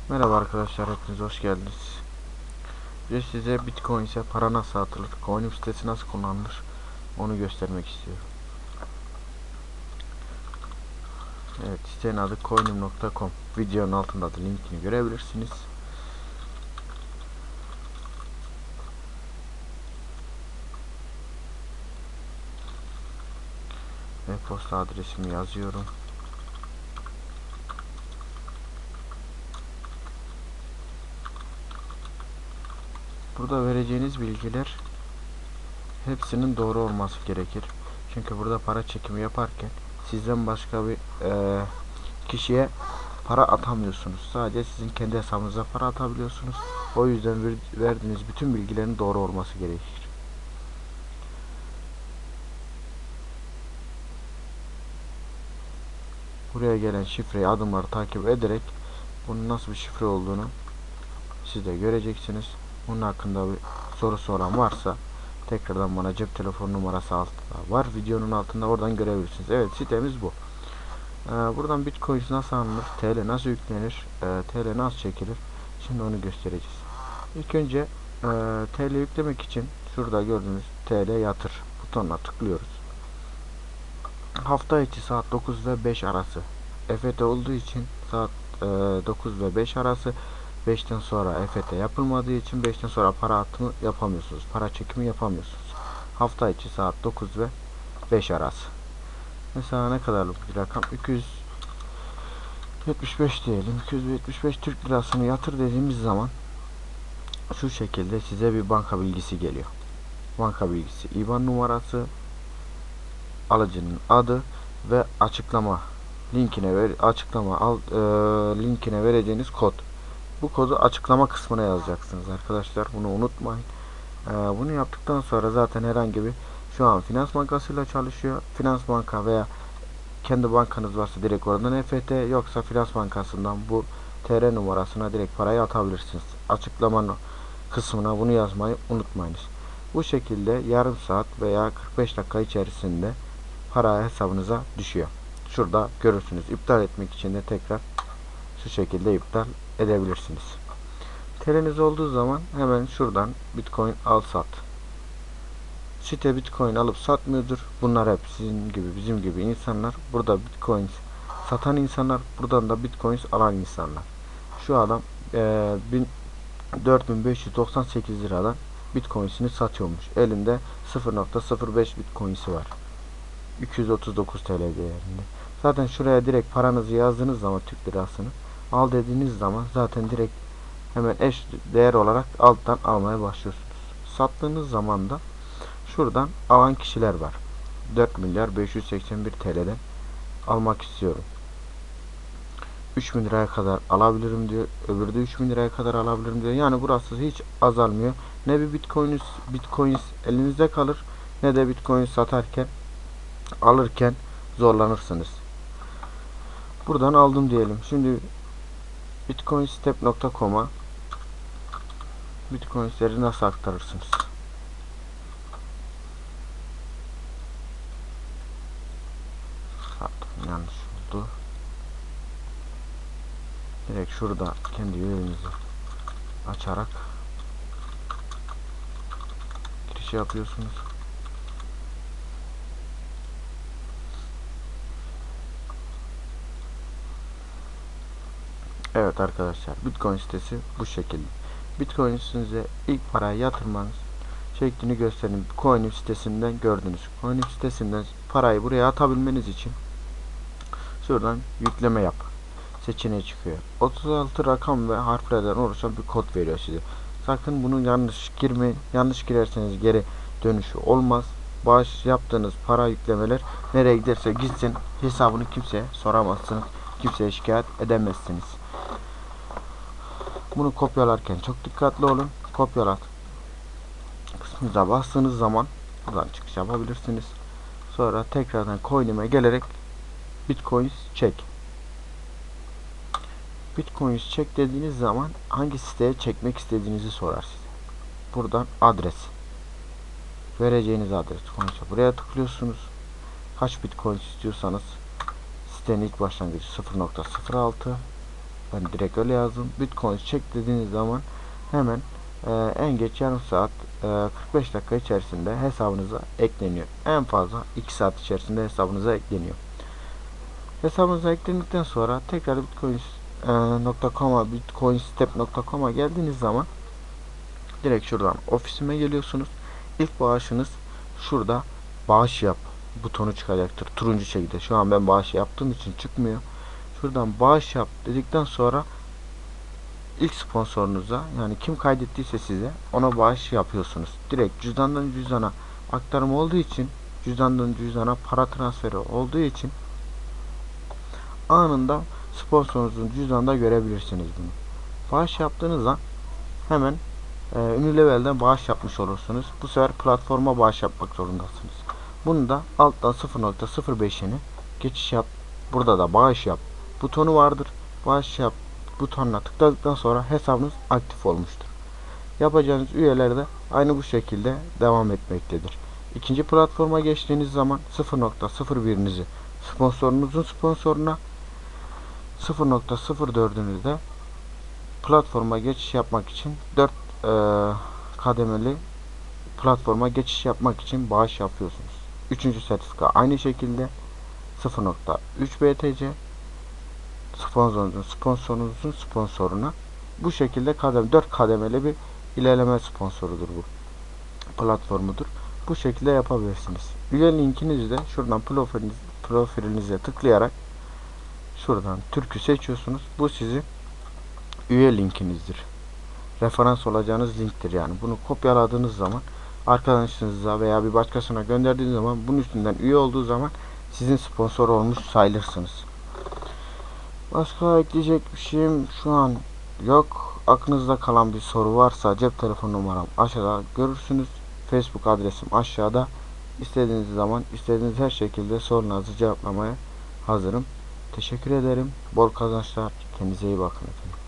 Merhaba arkadaşlar, hepiniz hoş geldiniz. Bugün size Bitcoin ise para nasıl atılır, Coinum sitesi nasıl kullanılır onu göstermek istiyorum. Evet, sitenin adı coinum.com. Videonun altında da linkini görebilirsiniz. E-posta adresimi yazıyorum. Burada vereceğiniz bilgiler hepsinin doğru olması gerekir. Çünkü burada para çekimi yaparken sizden başka bir kişiye para atamıyorsunuz. Sadece sizin kendi hesabınıza para atabiliyorsunuz. O yüzden verdiğiniz bütün bilgilerin doğru olması gerekir. Buraya gelen şifreyi adımları takip ederek bunun nasıl bir şifre olduğunu siz de göreceksiniz. Bunun hakkında bir sorusu olan varsa tekrardan bana cep telefon numarası altında var. Videonun altında, oradan görebilirsiniz. Evet, sitemiz bu. Buradan Bitcoin nasıl alınır, TL nasıl yüklenir, TL nasıl çekilir, şimdi onu göstereceğiz. İlk önce TL yüklemek için şurada gördüğünüz TL yatır butonuna tıklıyoruz. Hafta içi saat 9 ve 5 arası EFT olduğu için saat 9 ve 5 arası, 5'ten sonra EFT yapılmadığı için 5'ten sonra para atımı yapamıyorsunuz. Para çekimi yapamıyorsunuz. Hafta içi saat 9 ve 5 arası. Mesela ne kadarlık bir rakam? 275 diyelim. 275 Türk lirasını yatır dediğimiz zaman şu şekilde size bir banka bilgisi geliyor. Banka bilgisi, IBAN numarası, alıcının adı ve açıklama linkine vereceğiniz kod. Bu kodu açıklama kısmına yazacaksınız arkadaşlar. Bunu unutmayın. Bunu yaptıktan sonra zaten herhangi bir, şu an Finans Bankası'yla çalışıyor. Finans Banka veya kendi bankanız varsa direkt oradan EFT, yoksa Finans Bankası'ndan bu TR numarasına direkt parayı atabilirsiniz. Açıklama kısmına bunu yazmayı unutmayınız. Bu şekilde yarım saat veya 45 dakika içerisinde para hesabınıza düşüyor. Şurada görürsünüz. İptal etmek için de tekrar şu şekilde iptal edebilirsiniz. TL'niz olduğu zaman hemen şuradan Bitcoin al sat. Site Bitcoin alıp satmıyordur. Bunlar hep sizin gibi, bizim gibi insanlar. Burada Bitcoin satan insanlar, buradan da Bitcoin alan insanlar. Şu adam 4598 liradan Bitcoin'sini satıyormuş. Elinde 0.05 Bitcoin'si var. 239 TL değerinde. Zaten şuraya direkt paranızı yazdığınız zaman, Türk lirasını al dediğiniz zaman zaten direkt hemen eş değer olarak alttan almaya başlıyorsunuz. Sattığınız zaman da şuradan alan kişiler var. 4 milyar 581 TL'den almak istiyorum. 3000 liraya kadar alabilirim diyor. Öbürü de 3000 liraya kadar alabilirim diyor. Yani burası hiç azalmıyor. Ne bir Bitcoin elinizde kalır, ne de Bitcoin satarken, alırken zorlanırsınız. Buradan aldım diyelim. Şimdi bitcoinstep.com'a Bitcoin'leri nasıl aktarırsınız? Pardon, yanlış oldu. Direkt şurada kendi üyenizi açarak giriş yapıyorsunuz. Evet arkadaşlar, Bitcoin sitesi bu şekilde. Bitcoin size ilk parayı yatırmanız şeklini göstereyim. Coin'in sitesinden gördünüz. Coin'in sitesinden parayı buraya atabilmeniz için şuradan yükleme yap seçeneği çıkıyor. 36 rakam ve harflerden oluşan bir kod veriyor size. Sakın bunu yanlış girmeyin. Yanlış girerseniz geri dönüşü olmaz. Bağış yaptığınız para yüklemeler nereye giderse gitsin, hesabını kimseye soramazsınız. Kimseye şikayet edemezsiniz. Bunu kopyalarken çok dikkatli olun. Kopyalat kısmınıza bastığınız zaman buradan çıkış yapabilirsiniz. Sonra tekrardan coin'ime gelerek Bitcoin çek. Bitcoin çek dediğiniz zaman hangi siteye çekmek istediğinizi sorar size. Buradan adres. Vereceğiniz adres. Buraya tıklıyorsunuz. Kaç Bitcoin istiyorsanız, sitenin ilk başlangıcı 0.06, Ben direkt öyle yazdım. Bitcoin çek dediğiniz zaman hemen en geç yarım saat 45 dakika içerisinde hesabınıza ekleniyor. En fazla 2 saat içerisinde hesabınıza ekleniyor. Hesabınıza eklendikten sonra tekrar bitcoin.com'a bitcoinstep.com'a geldiğiniz zaman direkt şuradan ofisime geliyorsunuz. İlk bağışınız şurada bağış yap butonu çıkacaktır. Turuncu şekilde. Şu an ben bağış yaptığım için çıkmıyor. Şuradan bağış yap dedikten sonra ilk sponsorunuza, yani kim kaydettiyse size, ona bağış yapıyorsunuz. Direkt cüzdandan cüzdana aktarım olduğu için, cüzdandan cüzdana para transferi olduğu için anında sponsorunuzun cüzdanında görebilirsiniz bunu. Bağış yaptığınızda hemen Unilevel'den bağış yapmış olursunuz. Bu sefer platforma bağış yapmak zorundasınız. Bunu da alttan 0.05'ini geçiş yap. Burada da bağış yap butonu vardır. Bağış yap butonuna tıkladıktan sonra hesabınız aktif olmuştur. Yapacağınız üyeler de aynı bu şekilde devam etmektedir. İkinci platforma geçtiğiniz zaman 0.01'inizi sponsorunuzun sponsoruna, 0.04'ünü de platforma geçiş yapmak için 4 kademeli platforma geçiş yapmak için bağış yapıyorsunuz. Üçüncü sertifika aynı şekilde 0.3 BTC sponsorunuzun sponsoruna, bu şekilde 4 kademeli bir ilerleme sponsorudur bu. Platformudur. Bu şekilde yapabilirsiniz. Üye linkinizi de şuradan profilinize tıklayarak şuradan Türk'ü seçiyorsunuz. Bu sizin üye linkinizdir. Referans olacağınız linktir yani. Bunu kopyaladığınız zaman arkadaşınıza veya bir başkasına gönderdiğiniz zaman bunun üstünden üye olduğu zaman sizin sponsor olmuş sayılırsınız. Başka ekleyecek bir şeyim şu an yok. Aklınızda kalan bir soru varsa cep telefon numaram aşağıda görürsünüz. Facebook adresim aşağıda. İstediğiniz zaman istediğiniz her şekilde sorularınızı cevaplamaya hazırım. Teşekkür ederim. Bol kazançlar. Kendinize iyi bakın efendim.